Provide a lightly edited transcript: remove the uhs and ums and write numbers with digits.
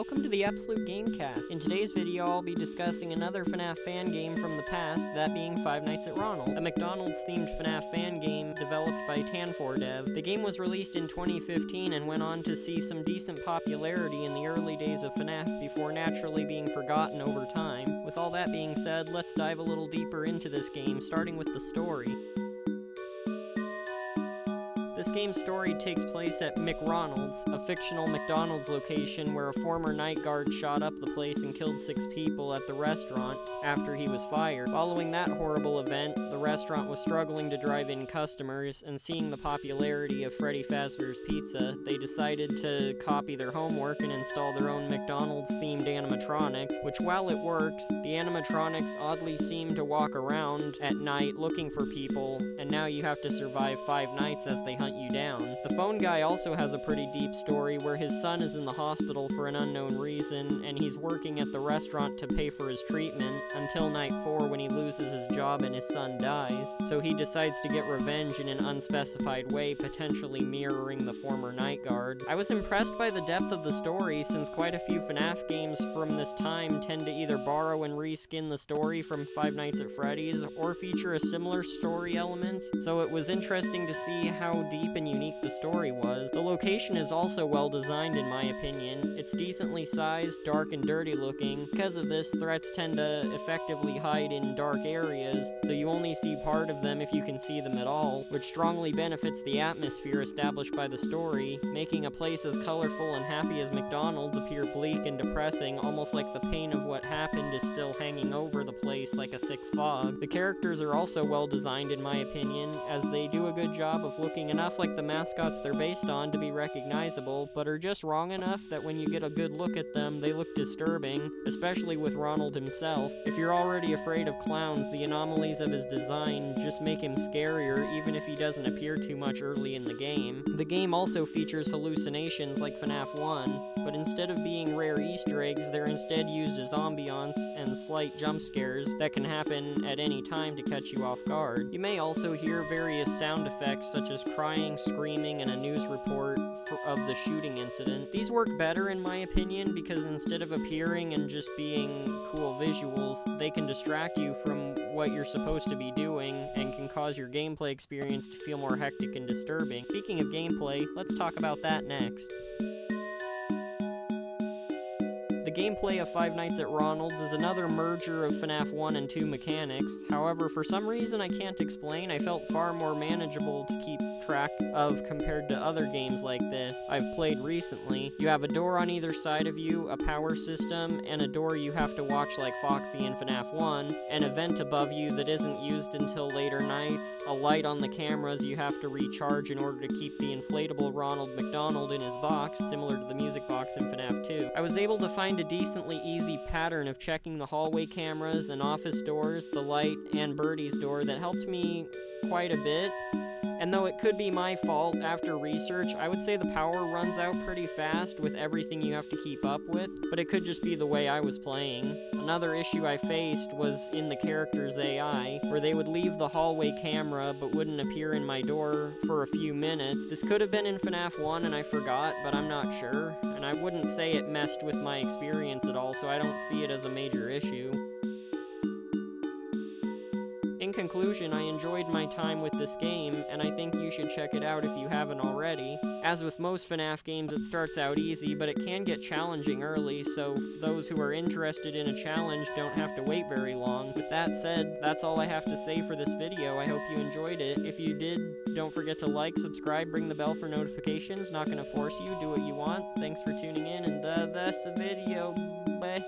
welcome to the Absolute Gamecast. In today's video, I'll be discussing another FNAF fan game from the past, that being Five Nights at Ronald, a McDonald's-themed FNAF fan game developed by Tan4Dev. The game was released in 2015 and went on to see some decent popularity in the early days of FNAF before naturally being forgotten over time. With all that being said, let's dive a little deeper into this game, starting with the story. This game's story takes place at McDonald's, a fictional McDonald's location where a former night guard shot up the place and killed 6 people at the restaurant after he was fired. Following that horrible event, the restaurant was struggling to drive in customers, and seeing the popularity of Freddy Fazbear's Pizza, they decided to copy their homework and install their own McDonald's-themed animatronics, which while it works, the animatronics oddly seem to walk around at night looking for people, and now you have to survive 5 nights as they hunt you down. The phone guy also has a pretty deep story where his son is in the hospital for an unknown reason, and he's working at the restaurant to pay for his treatment until night 4 when he loses his job and his son dies. So he decides to get revenge in an unspecified way, potentially mirroring the former night guard. I was impressed by the depth of the story, since quite a few FNAF games from this time tend to either borrow and reskin the story from Five Nights at Freddy's or feature a similar story element, so it was interesting to see how deep and unique the story was. The location is also well designed in my opinion. It's decently sized, dark and dirty looking. Because of this, threats tend to effectively hide in dark areas, so you only see part of them if you can see them at all, which strongly benefits the atmosphere established by the story, making a place as colorful and happy as McDonald's appear bleak and depressing, almost like the pain of what happened is still hanging over the place like a thick fog. The characters are also well designed in my opinion, as they do a good job of looking enough like the mascots they're based on to be recognizable, but are just wrong enough that when you get a good look at them, they look disturbing, especially with Ronald himself. If you're already afraid of clowns, the anomalies of his design just make him scarier, even if he doesn't appear too much early in the game. The game also features hallucinations like FNAF 1, but instead of being rare Easter eggs, they're instead used as ambiance and slight jump scares that can happen at any time to catch you off guard. You may also hear various sound effects such as crying, screaming, and a news report of the shooting incident. These work better in my opinion because instead of appearing and just being cool visuals, they can distract you from what you're supposed to be doing and can cause your gameplay experience to feel more hectic and disturbing. Speaking of gameplay, let's talk about that next. The gameplay of Five Nights at Ronald's is another merger of FNAF 1 and 2 mechanics. However, for some reason I can't explain, I felt far more manageable to keep track of compared to other games like this I've played recently. You have a door on either side of you, a power system, and a door you have to watch like Foxy in FNAF 1, an event above you that isn't used until later nights, a light on the cameras you have to recharge in order to keep the inflatable Ronald McDonald in his box, similar to the music box in FNAF 2. I was able to find a decently easy pattern of checking the hallway cameras and office doors, the light, and Birdie's door that helped me quite a bit. And though it could be my fault after research, I would say the power runs out pretty fast with everything you have to keep up with, but it could just be the way I was playing. Another issue I faced was in the character's AI, where they would leave the hallway camera but wouldn't appear in my door for a few minutes. This could have been in FNAF 1 and I forgot, but I'm not sure, and I wouldn't say it messed with my experience at all, so I don't see it as a major issue. In conclusion, I enjoyed my time with this game, and I think you should check it out if you haven't already. As with most FNAF games, it starts out easy, but it can get challenging early, so those who are interested in a challenge don't have to wait very long. With that said, that's all I have to say for this video. I hope you enjoyed it. If you did, don't forget to like, subscribe, ring the bell for notifications. Not gonna force you, do what you want. Thanks for tuning in, and that's the video. Bye.